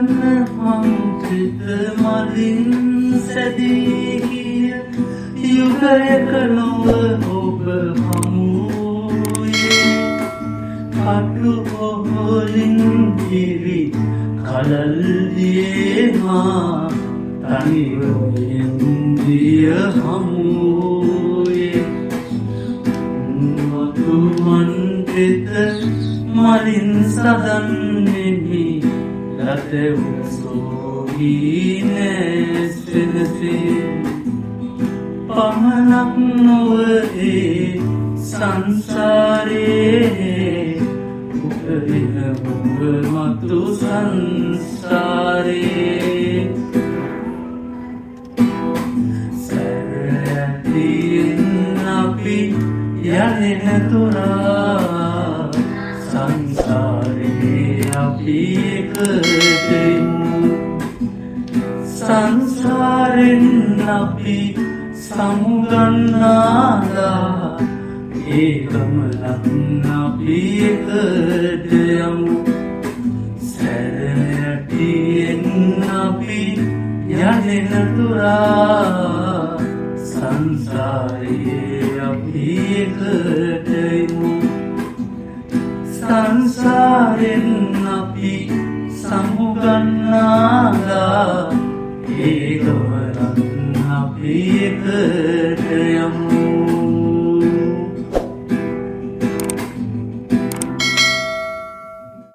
මංචිත මලින් සැදීගිය යුගයක නොව ඔබ හමුවේ කටු පොහොලින් කිරි කලල්දියේ මා තනිවයෙන් දිය හමුවේ මතුමන්ටෙත මලින් සදන්නෙහි ලතවුසෝහී නැස්වෙනසේ පමණක් නොවේ සංසාරේ උපරින මුව මතු සංසාරේ සැරැතියෙන් අපි යනෙන තුරා සංසාරේ අපි එකටෙමු සංසාරෙන් අපි සමුගන්නාලා ඒකමලන් අපි එකට